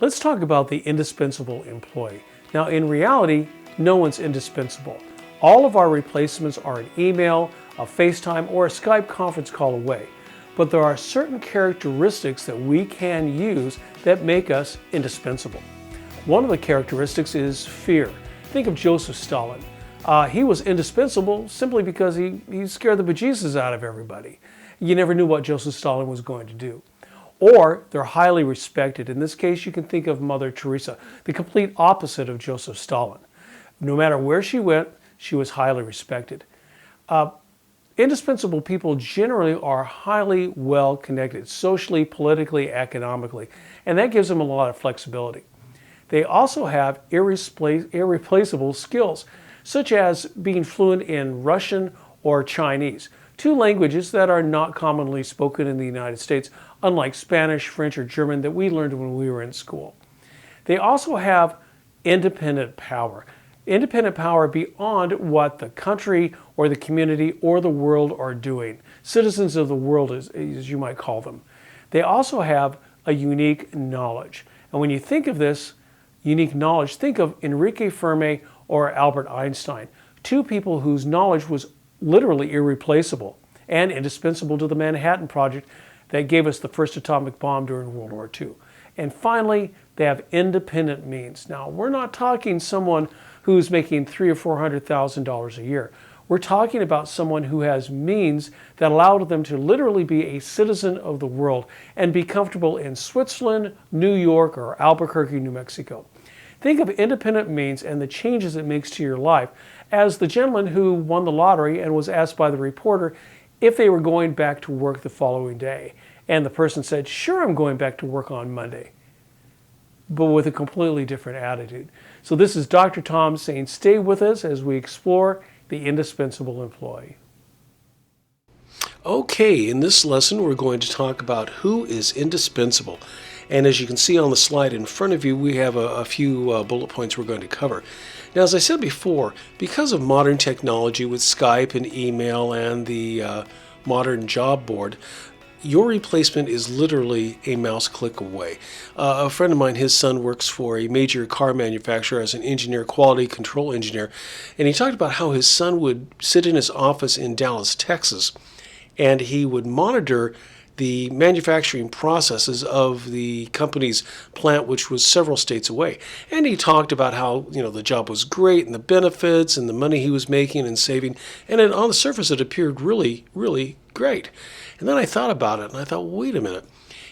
Let's talk about the indispensable employee. Now, in reality, no one's indispensable. All of our replacements are an email, a FaceTime, or a Skype conference call away. But there are certain characteristics that we can use that make us indispensable. One of the characteristics is fear. Think of Joseph Stalin. He was indispensable simply because he scared the bejesus out of everybody. You never knew what Joseph Stalin was going to do. Or they're highly respected. In this case, you can think of Mother Teresa, the complete opposite of Joseph Stalin. No matter where she went, she was highly respected. Indispensable people generally are highly well connected, socially, politically, economically, and that gives them a lot of flexibility. They also have irreplaceable skills, such as being fluent in Russian or Chinese, two languages that are not commonly spoken in the United States, unlike Spanish, French, or German that we learned when we were in school. They also have independent power. Independent power beyond what the country or the community or the world are doing. Citizens of the world, as you might call them. They also have a unique knowledge. And when you think of this unique knowledge, think of Enrique Fermi or Albert Einstein, two people whose knowledge was literally irreplaceable and indispensable to the Manhattan Project that gave us the first atomic bomb during World War II. And finally, they have independent means. Now, we're not talking someone who's making $300,000 or $400,000 a year. We're talking about someone who has means that allowed them to literally be a citizen of the world and be comfortable in Switzerland, New York, or Albuquerque, New Mexico. Think of independent means and the changes it makes to your life as the gentleman who won the lottery and was asked by the reporter if they were going back to work the following day. And the person said, "Sure, I'm going back to work on Monday," but with a completely different attitude. So this is Dr. Tom saying stay with us as we explore the indispensable employee. Okay, in this lesson we're going to talk about who is indispensable. And as you can see on the slide in front of you, we have a few bullet points we're going to cover. Now, as I said before, because of modern technology with Skype and email and the modern job board, your replacement is literally a mouse click away. A friend of mine, his son works for a major car manufacturer as an engineer, quality control engineer, and he talked about how his son would sit in his office in Dallas, Texas, and he would monitor the manufacturing processes of the company's plant, which was several states away. And he talked about how, the job was great and the benefits and the money he was making and saving. And then on the surface, it appeared really, really great. And then I thought about it and I thought, wait a minute.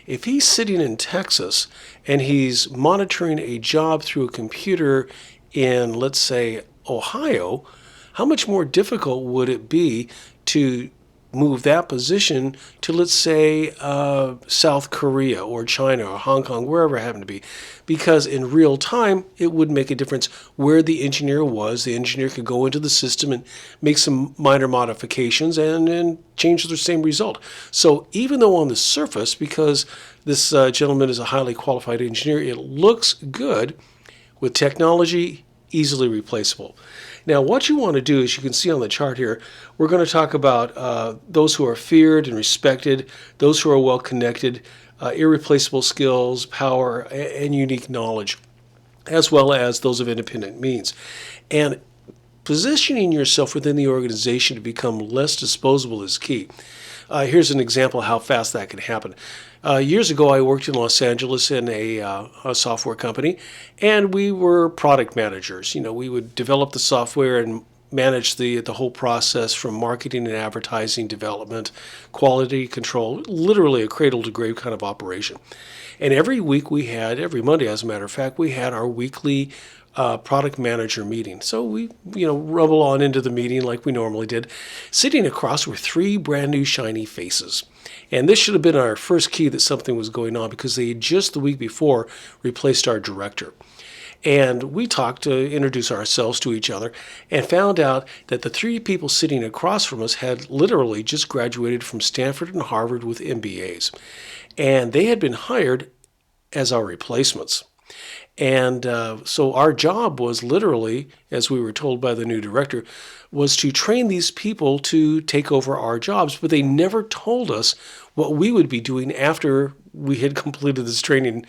If he's sitting in Texas and he's monitoring a job through a computer in, let's say, Ohio, how much more difficult would it be to move that position to, let's say, South Korea or China or Hong Kong, wherever it happened to be? Because in real time, it would make a difference where the engineer was. The engineer could go into the system and make some minor modifications and change the same result. So even though on the surface, because this gentleman is a highly qualified engineer, it looks good, with technology, easily replaceable. Now, what you want to do, as you can see on the chart here, we're going to talk about those who are feared and respected, those who are well connected, irreplaceable skills, power, and unique knowledge, as well as those of independent means. And positioning yourself within the organization to become less disposable is key. Here's an example of how fast that can happen. Years ago, I worked in Los Angeles in a software company, and we were product managers. We would develop the software and manage the whole process from marketing and advertising, development, quality control, literally a cradle-to-grave kind of operation. And every Monday, as a matter of fact, we had our weekly product manager meeting. So we, rumble on into the meeting like we normally did. Sitting across were three brand new shiny faces. And this should have been our first key that something was going on, because they had just the week before replaced our director. And we talked to introduce ourselves to each other and found out that the three people sitting across from us had literally just graduated from Stanford and Harvard with MBAs. And they had been hired as our replacements. And so our job was literally, as we were told by the new director, was to train these people to take over our jobs, but they never told us what we would be doing after we had completed this training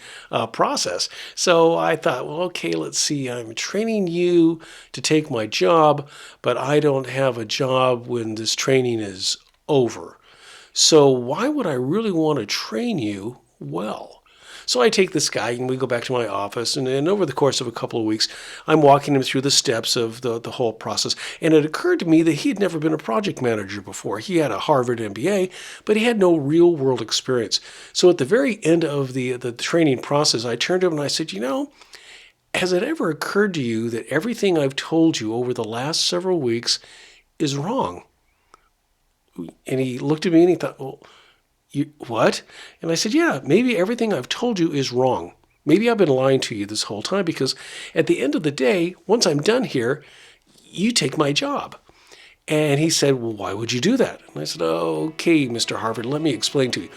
process. So I thought, well, okay, let's see, I'm training you to take my job, but I don't have a job when this training is over. So why would I really want to train you well? So I take this guy and we go back to my office, and over the course of a couple of weeks, I'm walking him through the steps of the whole process. And it occurred to me that he had never been a project manager before. He had a Harvard MBA, but he had no real world experience. So at the very end of the training process, I turned to him and I said, has it ever occurred to you that everything I've told you over the last several weeks is wrong? And he looked at me and he thought, well, what? And I said, yeah, maybe everything I've told you is wrong. Maybe I've been lying to you this whole time, because at the end of the day, once I'm done here, you take my job. And he said, well, why would you do that? And I said, okay, Mr. Harvard, let me explain to you.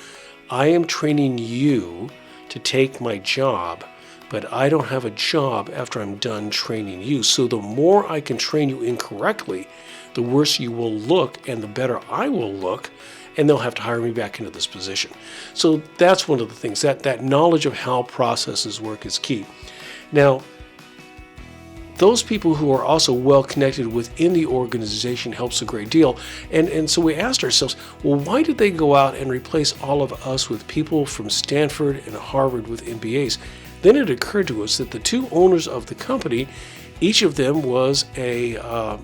I am training you to take my job, but I don't have a job after I'm done training you. So the more I can train you incorrectly, the worse you will look and the better I will look, and they'll have to hire me back into this position. So that's one of the things, that knowledge of how processes work is key. Now, those people who are also well connected within the organization helps a great deal. And so we asked ourselves, well, why did they go out and replace all of us with people from Stanford and Harvard with MBAs? Then it occurred to us that the two owners of the company, each of them was a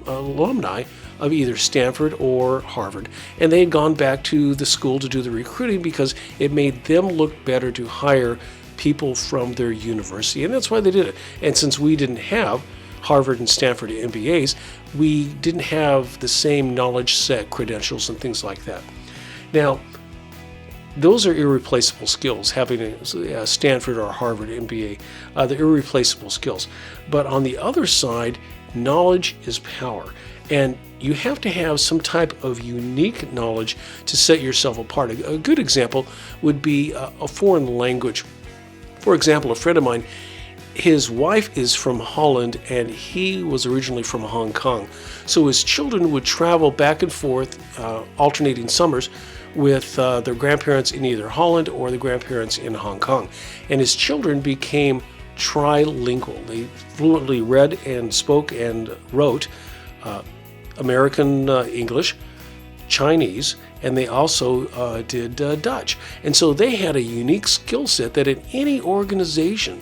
alumni of either Stanford or Harvard, and they had gone back to the school to do the recruiting because it made them look better to hire people from their university, and that's why they did it. And since we didn't have Harvard and Stanford MBAs, we didn't have the same knowledge set, credentials, and things like that. Now, those are irreplaceable skills, having a Stanford or Harvard MBA. They're irreplaceable skills. But on the other side, knowledge is power. And you have to have some type of unique knowledge to set yourself apart. A good example would be a foreign language. For example, a friend of mine, his wife is from Holland and he was originally from Hong Kong. So his children would travel back and forth, alternating summers, with their grandparents in either Holland or the grandparents in Hong Kong. And his children became trilingual. They fluently read and spoke and wrote American English, Chinese, and they also did Dutch. And so they had a unique skill set that in any organization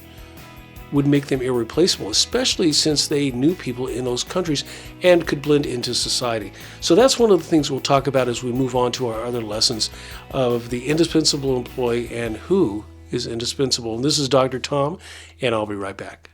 would make them irreplaceable, especially since they knew people in those countries and could blend into society. So that's one of the things we'll talk about as we move on to our other lessons of the indispensable employee and who is indispensable. And this is Dr. Tom, and I'll be right back.